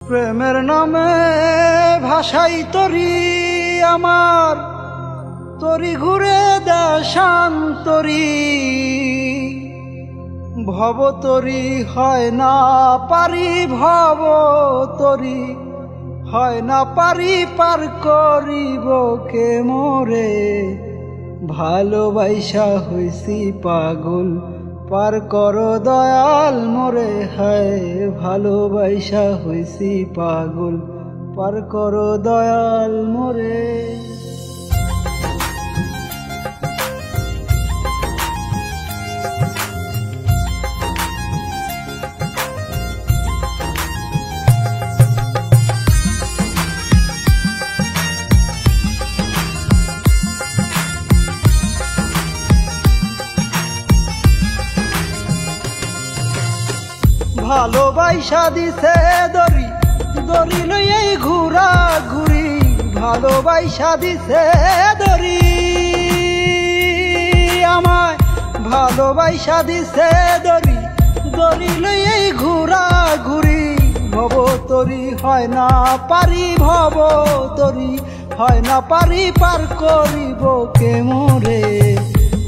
প্রেমের নামে ভাষাই তরি আমার, তরি ঘুরে দেশান্তরি। ভব তরি হয় না পারি, ভব তরি হয় না পারি, পার করিব কে মোরে। ভালোবাসা হইছি পাগল, পার করো দয়াল মোরে। হায় ভালোবাসা হইছি পাগল, পার করো দয়াল মোরে। ভালোবাসা দিছে দড়ি, দড়ি লইয়াই ঘুরা ঘুরি। ভালোবাসা দিছে দড়ি আমায়, ভালোবাসা দিছে দড়ি, দড়ি লইয়াই ঘুরা ঘুরি। ভব তরি হয় না পারি, ভব তরি হয় না পারি, পার করিব কে মোরে।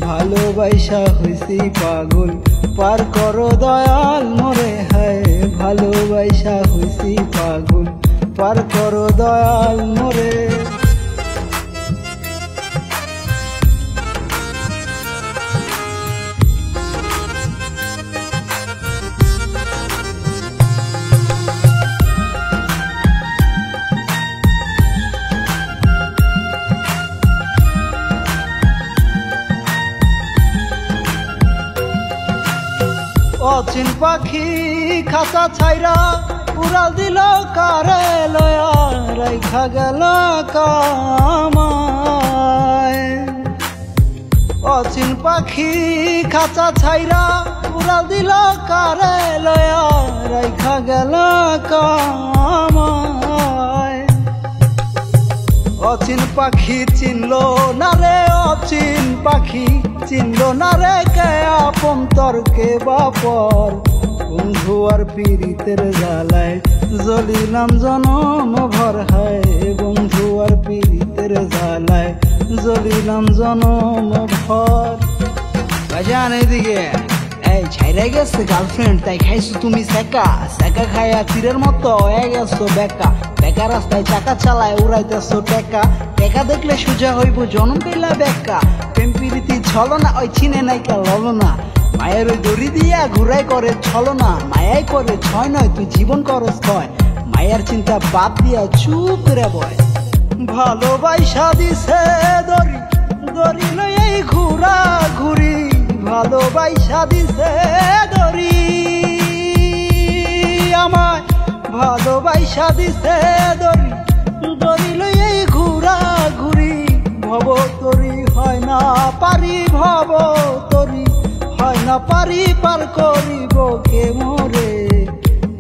ভালোবাসা হইছি পাগল, পার করো দয়াল মোরে। হায় ভালোবাসা হইছি পাগল, পার করো দয়াল মোরে। অচিন পাখি খাঁচা ছাইরা উড়াল দিল কারে লয়া, রাইখা গেল কামায়। অচিন পাখি খাঁচা ছাইরা উড়াল দিল কারে লয়া, রাইখা গেল কামায়। অচিন পাখি চিনলো না রে, অচিন পাখি চিনলো না রে, কে আপন তর্কে বাপর। বন্ধু আর পীড়িতের জ্বালায় জ্বলিলাম জনম ভর। হায় বন্ধু আর পীড়িতের জ্বালায় জ্বলিলাম জনম ভর। বাজান এদিকে, এই ছাইরা গেছে গার্লফ্রেন্ড, তাই খাইছো তুমি সেকা। সেকা খাইয়া তীরের মতো হয়ে গেছো বেকা। বেকা রাস্তায় চাকা চালায় উড়াইতেছো টেকা। টেকা দেখলে সোজা হইব জনম পেলা বেকা। প্রেম প্রীতি ছলো না, ওই চিনে নাইকা ললো না। মায়ের ওই দড়ি দিয়া ঘুরাই করে ছলো না। মায়াই করে ছয় নয়, তুই জীবন করস কয়। মায়ার চিন্তা বাদ দিয়া চুপ করে বয়। ভালোবাসা দিছে দড়ি, দড়ি লইয়াই ঘুরা ঘুরি। ভালোবাসা দিছে দড়ি আমায়, ভালোবাসা দিছে দড়ি, দড়ি লইয়াই ঘুরা ঘুরি। ভব তরি হয় না পারি, ভব তরি হয় না পারি, পার করিব কে মোরে।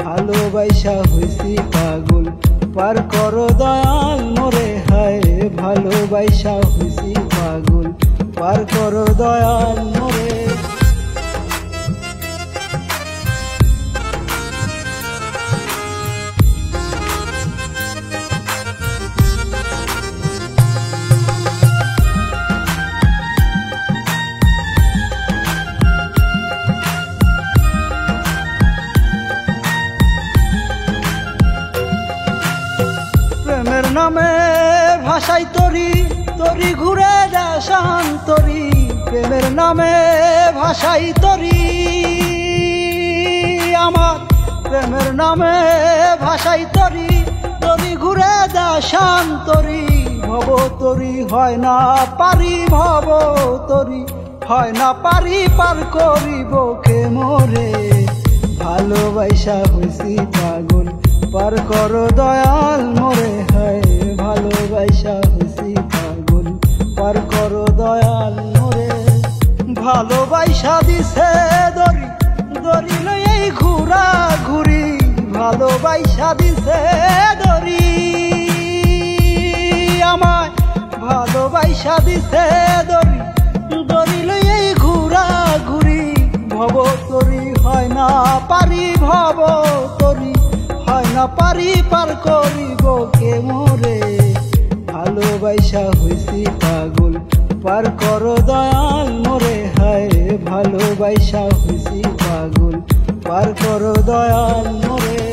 ভালোবাসা হইছি পাগল, পার করো দয়াল মোরে। হায় ভালোবাসা হইছি পাগল, পার করো দয়াল মোরে। প্রেমের নামে ভাষাই তরি, তরি ঘুরে দেশান্তরি। প্রেমের নামে ভাষাই তরি আমার, প্রেমের নামে ভাষাই তরি, তরি ঘুরে দেশান্তরি। ভব তরি হয় না পারি, ভব তরি হয় না পারি, পার করিব কে মোরে। ভালোবাসা হইছি পাগল, পার করো দয়াল মোরে। হায় ভালোবাসা হইছি পাগল, পার করো দয়াল মোরে। ভালোবাসা দিছে দড়ি, দড়ি লইয়াই ঘুরা ঘুরি। ভালোবাসা দিছে দড়ি আমায়, ভালোবাসা দিছে দড়ি, দড়ি লইয়াই ঘুরা ঘুরি। ভব তরি হয় না পারি, ভব তরি হয় না না পারি পার করিব কে মোরে ভালোবাসা হইছি পাগল পার করো দয়াল মোরে হায় ভালোবাসা হইছি পাগল পার করো দয়াল মোরে।